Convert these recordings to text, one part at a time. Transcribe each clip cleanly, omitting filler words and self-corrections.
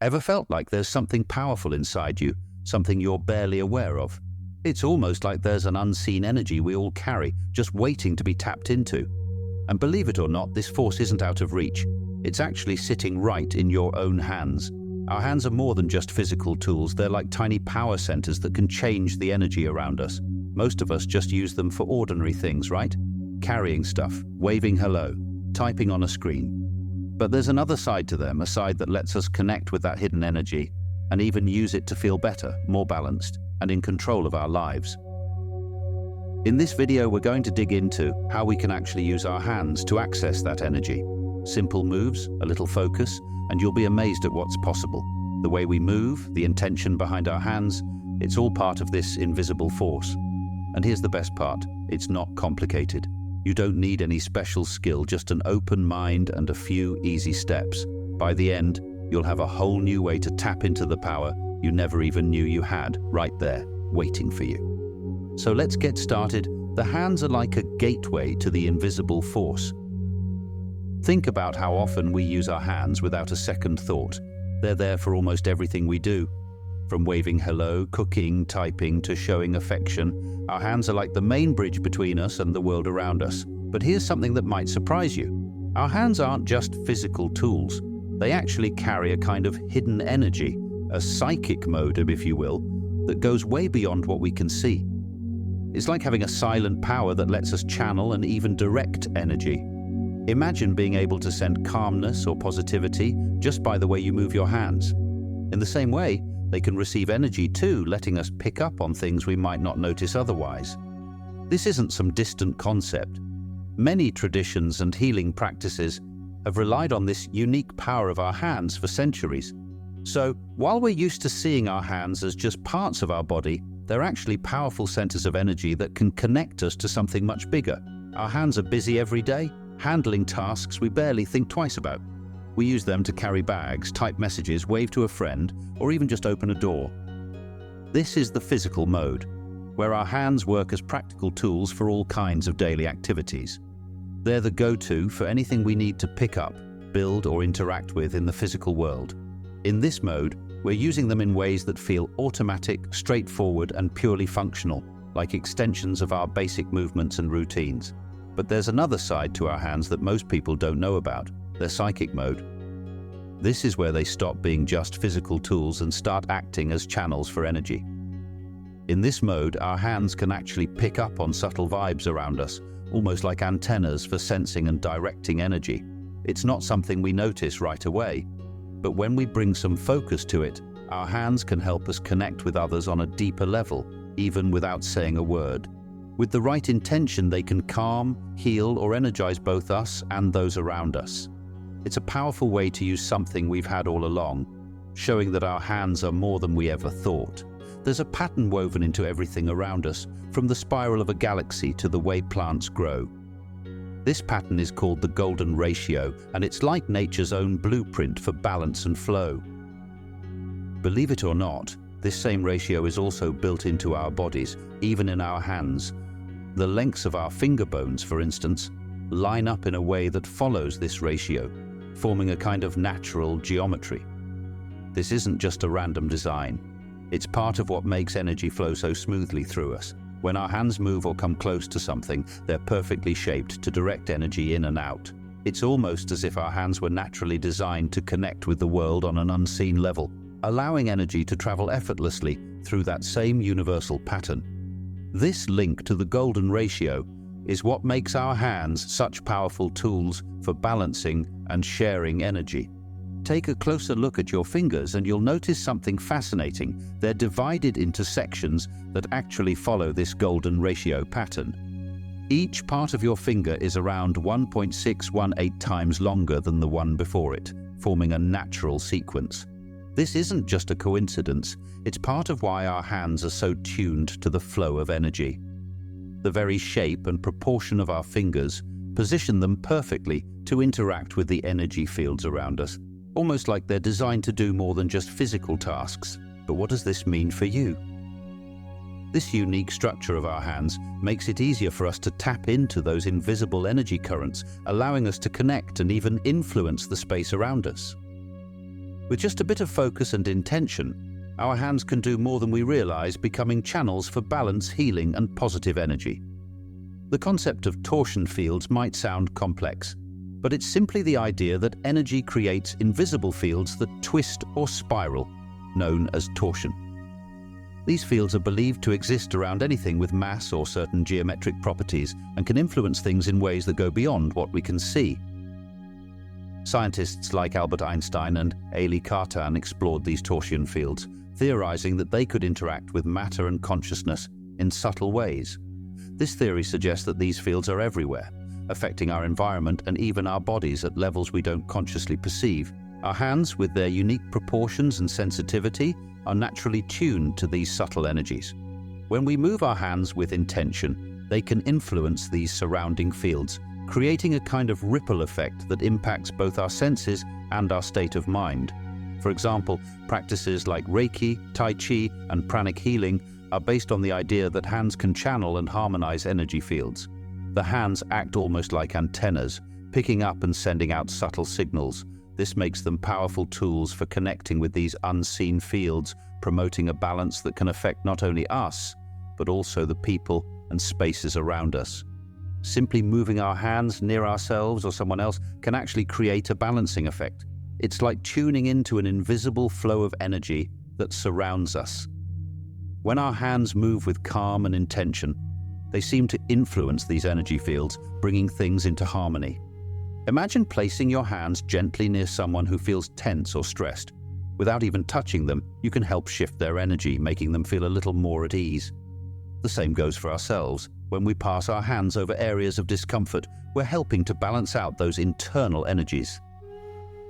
Ever felt like there's something powerful inside you, something you're barely aware of? It's almost like there's an unseen energy we all carry, just waiting to be tapped into. And believe it or not, this force isn't out of reach. It's actually sitting right in your own hands. Our hands are more than just physical tools. They're like tiny power centers that can change the energy around us. Most of us just use them for ordinary things, right? Carrying stuff, waving hello, typing on a screen. But there's another side to them, a side that lets us connect with that hidden energy and even use it to feel better, more balanced, and in control of our lives. In this video, we're going to dig into how we can actually use our hands to access that energy. Simple moves, a little focus, and you'll be amazed at what's possible. The way we move, the intention behind our hands, it's all part of this invisible force. And here's the best part, it's not complicated. You don't need any special skill, just an open mind and a few easy steps. By the end, you'll have a whole new way to tap into the power you never even knew you had, right there, waiting for you. So let's get started. The hands are like a gateway to the invisible force. Think about how often we use our hands without a second thought. They're there for almost everything we do. From waving hello, cooking, typing, to showing affection, our hands are like the main bridge between us and the world around us. But here's something that might surprise you. Our hands aren't just physical tools. They actually carry a kind of hidden energy, a psychic modem, if you will, that goes way beyond what we can see. It's like having a silent power that lets us channel and even direct energy. Imagine being able to send calmness or positivity just by the way you move your hands. In the same way, they can receive energy too, letting us pick up on things we might not notice otherwise. This isn't some distant concept. Many traditions and healing practices have relied on this unique power of our hands for centuries. So, while we're used to seeing our hands as just parts of our body, they're actually powerful centers of energy that can connect us to something much bigger. Our hands are busy every day, handling tasks we barely think twice about. We use them to carry bags, type messages, wave to a friend, or even just open a door. This is the physical mode, where our hands work as practical tools for all kinds of daily activities. They're the go-to for anything we need to pick up, build, or interact with in the physical world. In this mode, we're using them in ways that feel automatic, straightforward, and purely functional, like extensions of our basic movements and routines. But there's another side to our hands that most people don't know about, their psychic mode. This is where they stop being just physical tools and start acting as channels for energy. In this mode, our hands can actually pick up on subtle vibes around us, almost like antennas for sensing and directing energy. It's not something we notice right away, but when we bring some focus to it, our hands can help us connect with others on a deeper level, even without saying a word. With the right intention, they can calm, heal, or energize both us and those around us. It's a powerful way to use something we've had all along, showing that our hands are more than we ever thought. There's a pattern woven into everything around us, from the spiral of a galaxy to the way plants grow. This pattern is called the golden ratio, and it's like nature's own blueprint for balance and flow. Believe it or not, this same ratio is also built into our bodies, even in our hands. The lengths of our finger bones, for instance, line up in a way that follows this ratio, forming a kind of natural geometry. This isn't just a random design. It's part of what makes energy flow so smoothly through us. When our hands move or come close to something, they're perfectly shaped to direct energy in and out. It's almost as if our hands were naturally designed to connect with the world on an unseen level, allowing energy to travel effortlessly through that same universal pattern. This link to the golden ratio is what makes our hands such powerful tools for balancing and sharing energy. Take a closer look at your fingers and you'll notice something fascinating. They're divided into sections that actually follow this golden ratio pattern. Each part of your finger is around 1.618 times longer than the one before it, forming a natural sequence. This isn't just a coincidence, it's part of why our hands are so tuned to the flow of energy. The very shape and proportion of our fingers position them perfectly to interact with the energy fields around us, almost like they're designed to do more than just physical tasks. But what does this mean for you? This unique structure of our hands makes it easier for us to tap into those invisible energy currents, allowing us to connect and even influence the space around us. With just a bit of focus and intention, our hands can do more than we realize, becoming channels for balance, healing, and positive energy. The concept of torsion fields might sound complex, but it's simply the idea that energy creates invisible fields that twist or spiral, known as torsion. These fields are believed to exist around anything with mass or certain geometric properties and can influence things in ways that go beyond what we can see. Scientists like Albert Einstein and Aly Cartan explored these torsion fields, theorizing that they could interact with matter and consciousness in subtle ways. This theory suggests that these fields are everywhere, affecting our environment and even our bodies at levels we don't consciously perceive. Our hands, with their unique proportions and sensitivity, are naturally tuned to these subtle energies. When we move our hands with intention, they can influence these surrounding fields, creating a kind of ripple effect that impacts both our senses and our state of mind. For example, practices like Reiki, Tai Chi, and pranic healing are based on the idea that hands can channel and harmonize energy fields. The hands act almost like antennas, picking up and sending out subtle signals. This makes them powerful tools for connecting with these unseen fields, promoting a balance that can affect not only us, but also the people and spaces around us. Simply moving our hands near ourselves or someone else can actually create a balancing effect. It's like tuning into an invisible flow of energy that surrounds us. When our hands move with calm and intention, they seem to influence these energy fields, bringing things into harmony. Imagine placing your hands gently near someone who feels tense or stressed. Without even touching them, you can help shift their energy, making them feel a little more at ease. The same goes for ourselves. When we pass our hands over areas of discomfort, we're helping to balance out those internal energies.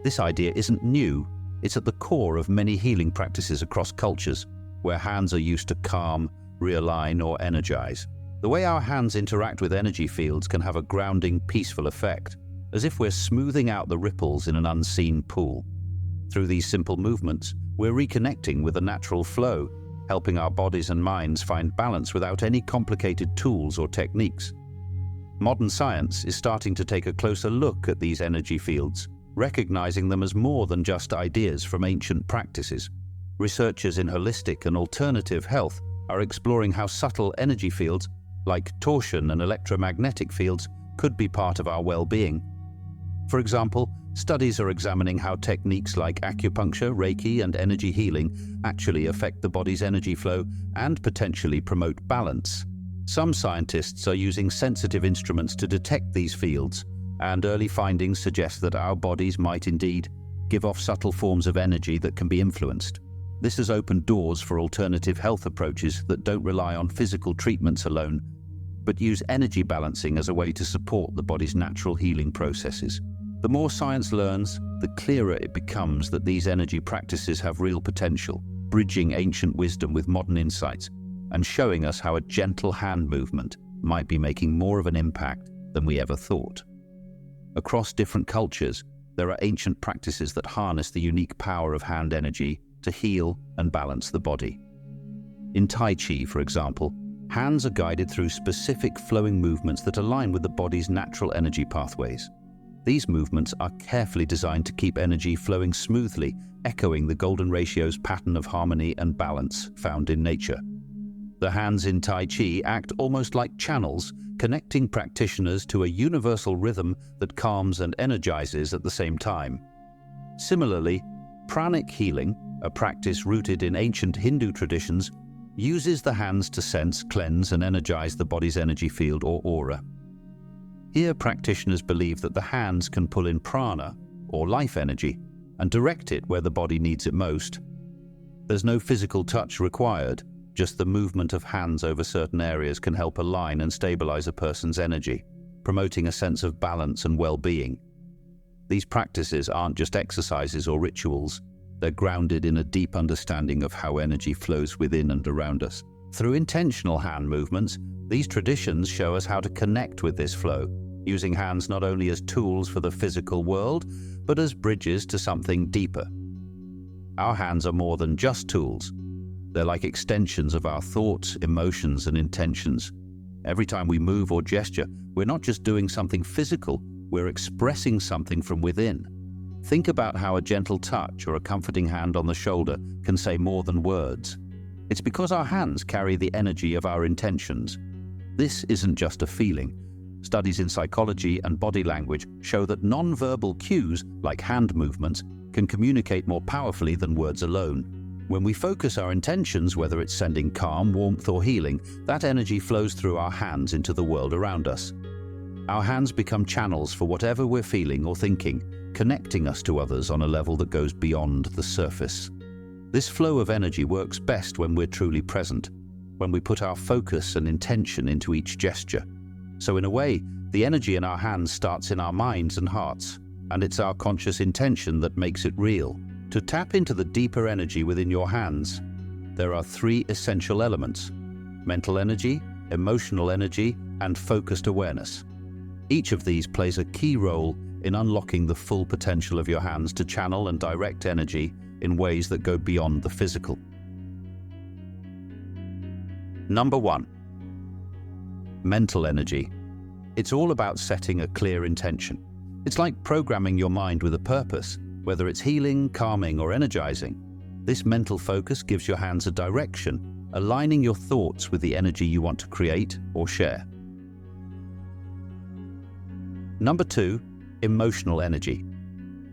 This idea isn't new. It's at the core of many healing practices across cultures, where hands are used to calm, realign, or energize. The way our hands interact with energy fields can have a grounding, peaceful effect, as if we're smoothing out the ripples in an unseen pool. Through these simple movements, we're reconnecting with a natural flow, helping our bodies and minds find balance without any complicated tools or techniques. Modern science is starting to take a closer look at these energy fields, recognizing them as more than just ideas from ancient practices. Researchers in holistic and alternative health are exploring how subtle energy fields, like torsion and electromagnetic fields, could be part of our well-being. For example, studies are examining how techniques like acupuncture, Reiki, and energy healing actually affect the body's energy flow and potentially promote balance. Some scientists are using sensitive instruments to detect these fields, and early findings suggest that our bodies might indeed give off subtle forms of energy that can be influenced. This has opened doors for alternative health approaches that don't rely on physical treatments alone, but use energy balancing as a way to support the body's natural healing processes. The more science learns, the clearer it becomes that these energy practices have real potential, bridging ancient wisdom with modern insights and showing us how a gentle hand movement might be making more of an impact than we ever thought. Across different cultures, there are ancient practices that harness the unique power of hand energy to heal and balance the body. In Tai Chi, for example, hands are guided through specific flowing movements that align with the body's natural energy pathways. These movements are carefully designed to keep energy flowing smoothly, echoing the golden ratio's pattern of harmony and balance found in nature. The hands in Tai Chi act almost like channels, connecting practitioners to a universal rhythm that calms and energizes at the same time. Similarly, pranic healing, a practice rooted in ancient Hindu traditions, uses the hands to sense, cleanse, and energize the body's energy field or aura. Here, practitioners believe that the hands can pull in prana, or life energy, and direct it where the body needs it most. There's no physical touch required, just the movement of hands over certain areas can help align and stabilize a person's energy, promoting a sense of balance and well-being. These practices aren't just exercises or rituals, they're grounded in a deep understanding of how energy flows within and around us. Through intentional hand movements, these traditions show us how to connect with this flow, using hands not only as tools for the physical world, but as bridges to something deeper. Our hands are more than just tools. They're like extensions of our thoughts, emotions, and intentions. Every time we move or gesture, we're not just doing something physical, we're expressing something from within. Think about how a gentle touch or a comforting hand on the shoulder can say more than words. It's because our hands carry the energy of our intentions. This isn't just a feeling. Studies in psychology and body language show that non-verbal cues, like hand movements, can communicate more powerfully than words alone. When we focus our intentions, whether it's sending calm, warmth, or healing, that energy flows through our hands into the world around us. Our hands become channels for whatever we're feeling or thinking, connecting us to others on a level that goes beyond the surface. This flow of energy works best when we're truly present, when we put our focus and intention into each gesture. So in a way, the energy in our hands starts in our minds and hearts, and it's our conscious intention that makes it real. To tap into the deeper energy within your hands, there are 3 essential elements: mental energy, emotional energy, and focused awareness. Each of these plays a key role in unlocking the full potential of your hands to channel and direct energy in ways that go beyond the physical. Number 1. Mental energy. It's all about setting a clear intention. It's like programming your mind with a purpose, whether it's healing, calming, or energizing. This mental focus gives your hands a direction, aligning your thoughts with the energy you want to create or share. Number 2, emotional energy.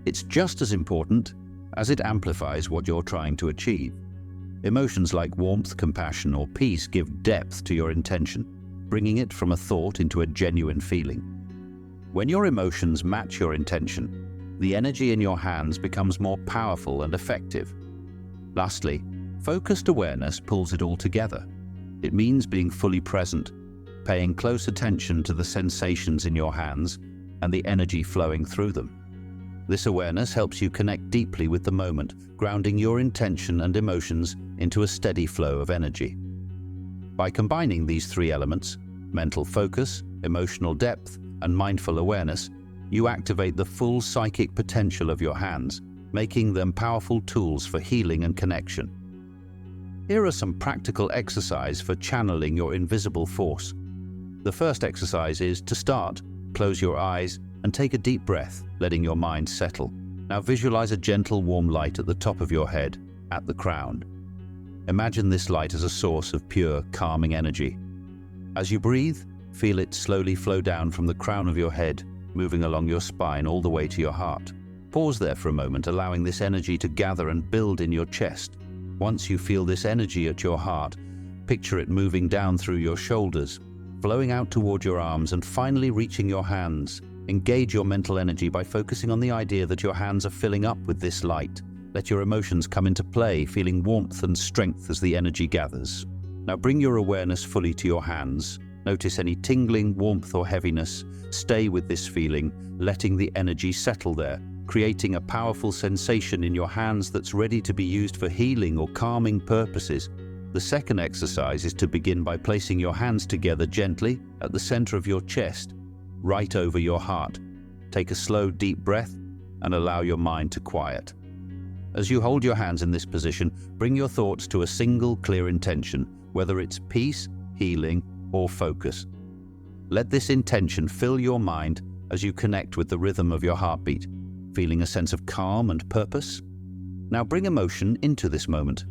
It's just as important as it amplifies what you're trying to achieve. Emotions like warmth, compassion, or peace give depth to your intention, bringing it from a thought into a genuine feeling. When your emotions match your intention, the energy in your hands becomes more powerful and effective. Lastly, focused awareness pulls it all together. It means being fully present, paying close attention to the sensations in your hands and the energy flowing through them. This awareness helps you connect deeply with the moment, grounding your intention and emotions into a steady flow of energy. By combining these 3 elements, mental focus, emotional depth, and mindful awareness, you activate the full psychic potential of your hands, making them powerful tools for healing and connection. Here are some practical exercises for channeling your invisible force. The first exercise is to start. Close your eyes and take a deep breath, letting your mind settle. Now visualize a gentle warm light at the top of your head, at the crown. Imagine this light as a source of pure, calming energy. As you breathe, feel it slowly flow down from the crown of your head, moving along your spine all the way to your heart. Pause there for a moment, allowing this energy to gather and build in your chest. Once you feel this energy at your heart, picture it moving down through your shoulders, flowing out toward your arms and finally reaching your hands. Engage your mental energy by focusing on the idea that your hands are filling up with this light. Let your emotions come into play, feeling warmth and strength as the energy gathers. Now bring your awareness fully to your hands. Notice any tingling, warmth, or heaviness. Stay with this feeling, letting the energy settle there, creating a powerful sensation in your hands that's ready to be used for healing or calming purposes. The second exercise is to begin by placing your hands together gently at the center of your chest, right over your heart. Take a slow, deep breath and allow your mind to quiet. As you hold your hands in this position, bring your thoughts to a single clear intention, whether it's peace, healing, or focus. Let this intention fill your mind as you connect with the rhythm of your heartbeat, feeling a sense of calm and purpose. Now bring emotion into this moment.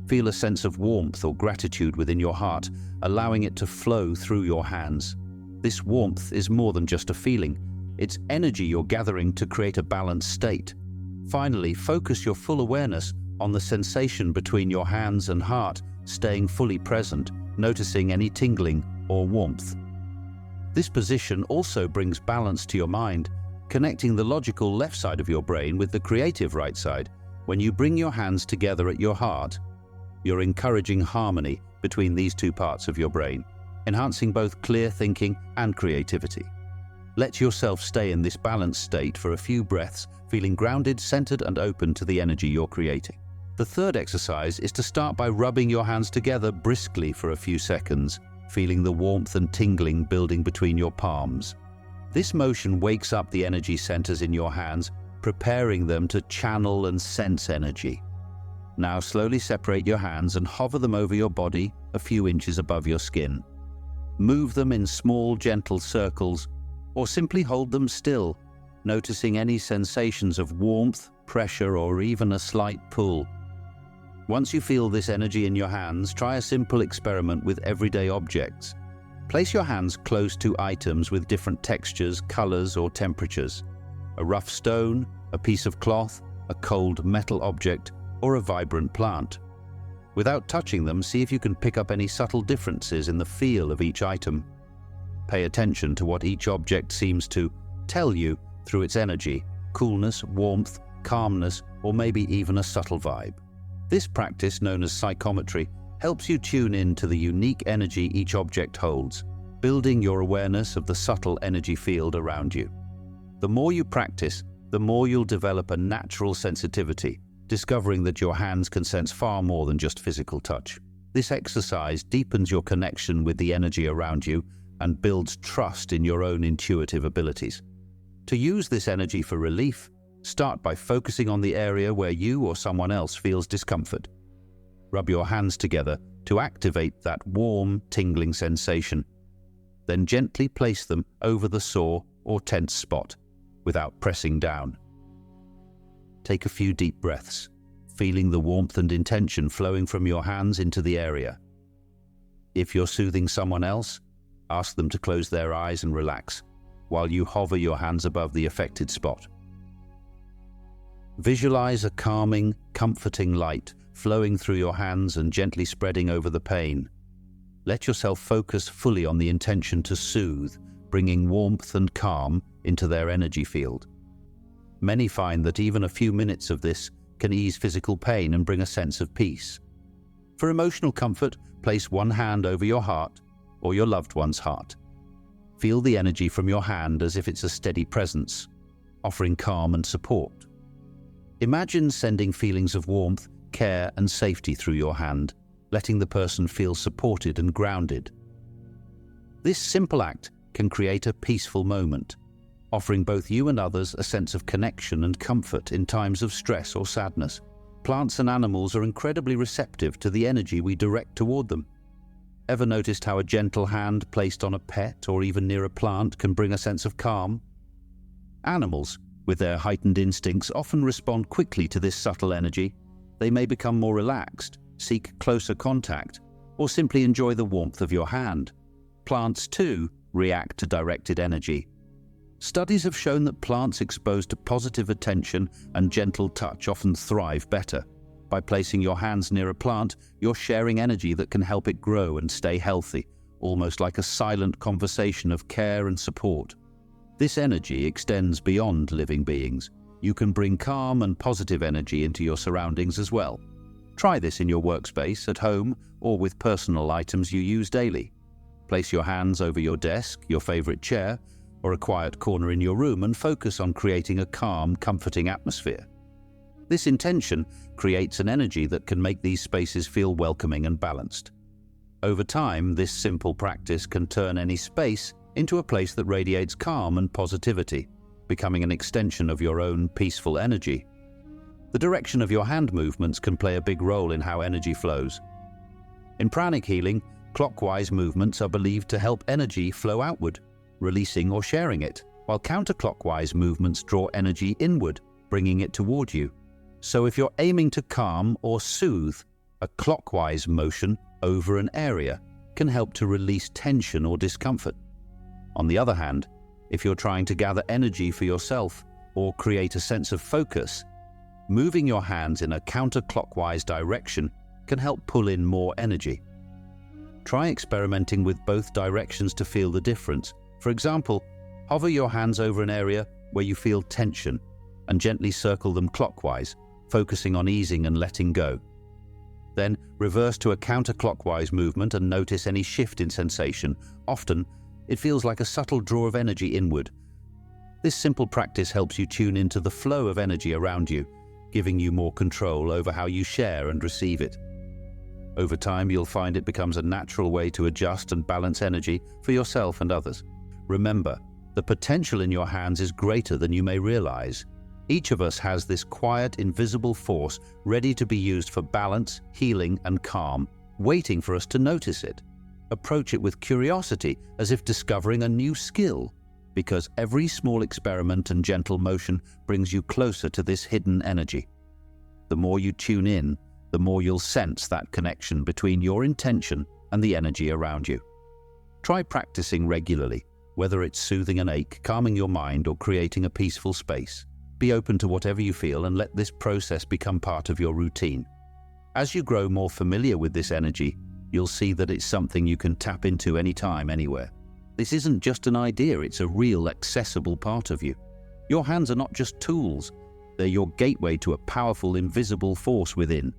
Feel a sense of warmth or gratitude within your heart, allowing it to flow through your hands. This warmth is more than just a feeling. It's energy you're gathering to create a balanced state. Finally, focus your full awareness on the sensation between your hands and heart, staying fully present, noticing any tingling or warmth. This position also brings balance to your mind, connecting the logical left side of your brain with the creative right side. When you bring your hands together at your heart, you're encouraging harmony between these 2 parts of your brain, enhancing both clear thinking and creativity. Let yourself stay in this balanced state for a few breaths, feeling grounded, centered, and open to the energy you're creating. The third exercise is to start by rubbing your hands together briskly for a few seconds, feeling the warmth and tingling building between your palms. This motion wakes up the energy centers in your hands, preparing them to channel and sense energy. Now slowly separate your hands and hover them over your body a few inches above your skin. Move them in small, gentle circles, or simply hold them still, noticing any sensations of warmth, pressure, or even a slight pull. Once you feel this energy in your hands, try a simple experiment with everyday objects. Place your hands close to items with different textures, colors, or temperatures. A rough stone, a piece of cloth, a cold metal object, or a vibrant plant. Without touching them, see if you can pick up any subtle differences in the feel of each item. Pay attention to what each object seems to tell you through its energy, coolness, warmth, calmness, or maybe even a subtle vibe. This practice, known as psychometry, helps you tune in to the unique energy each object holds, building your awareness of the subtle energy field around you. The more you practice, the more you'll develop a natural sensitivity, discovering that your hands can sense far more than just physical touch. This exercise deepens your connection with the energy around you and builds trust in your own intuitive abilities. To use this energy for relief, start by focusing on the area where you or someone else feels discomfort. Rub your hands together to activate that warm, tingling sensation. Then gently place them over the sore or tense spot without pressing down. Take a few deep breaths, feeling the warmth and intention flowing from your hands into the area. If you're soothing someone else, ask them to close their eyes and relax while you hover your hands above the affected spot. Visualize a calming, comforting light flowing through your hands and gently spreading over the pain. Let yourself focus fully on the intention to soothe, bringing warmth and calm into their energy field. Many find that even a few minutes of this can ease physical pain and bring a sense of peace. For emotional comfort, place one hand over your heart or your loved one's heart. Feel the energy from your hand as if it's a steady presence, offering calm and support. Imagine sending feelings of warmth, care, and safety through your hand, letting the person feel supported and grounded. This simple act can create a peaceful moment, offering both you and others a sense of connection and comfort in times of stress or sadness. Plants and animals are incredibly receptive to the energy we direct toward them. Ever noticed how a gentle hand placed on a pet or even near a plant can bring a sense of calm? Animals, with their heightened instincts, often respond quickly to this subtle energy. They may become more relaxed, seek closer contact, or simply enjoy the warmth of your hand. Plants, too, react to directed energy. Studies have shown that plants exposed to positive attention and gentle touch often thrive better. By placing your hands near a plant, you're sharing energy that can help it grow and stay healthy, almost like a silent conversation of care and support. This energy extends beyond living beings. You can bring calm and positive energy into your surroundings as well. Try this in your workspace, at home, or with personal items you use daily. Place your hands over your desk, your favorite chair, or a quiet corner in your room and focus on creating a calm, comforting atmosphere. This intention creates an energy that can make these spaces feel welcoming and balanced. Over time, this simple practice can turn any space into a place that radiates calm and positivity, becoming an extension of your own peaceful energy. The direction of your hand movements can play a big role in how energy flows. In pranic healing, clockwise movements are believed to help energy flow outward, releasing or sharing it, while counterclockwise movements draw energy inward, bringing it toward you. So if you're aiming to calm or soothe, a clockwise motion over an area can help to release tension or discomfort. On the other hand, if you're trying to gather energy for yourself or create a sense of focus, moving your hands in a counterclockwise direction can help pull in more energy. Try experimenting with both directions to feel the difference. For example, hover your hands over an area where you feel tension and gently circle them clockwise, focusing on easing and letting go. Then reverse to a counterclockwise movement and notice any shift in sensation. Often, it feels like a subtle draw of energy inward. This simple practice helps you tune into the flow of energy around you, giving you more control over how you share and receive it. Over time, you'll find it becomes a natural way to adjust and balance energy for yourself and others. Remember, the potential in your hands is greater than you may realize. Each of us has this quiet, invisible force ready to be used for balance, healing, and calm, waiting for us to notice it. Approach it with curiosity, as if discovering a new skill. because every small experiment and gentle motion brings you closer to this hidden energy. The more you tune in, the more you'll sense that connection between your intention and the energy around you. Try practicing regularly, whether it's soothing an ache, calming your mind, or creating a peaceful space. Be open to whatever you feel and let this process become part of your routine. As you grow more familiar with this energy, you'll see that it's something you can tap into anytime, anywhere. This isn't just an idea, it's a real, accessible part of you. Your hands are not just tools, they're your gateway to a powerful, invisible force within.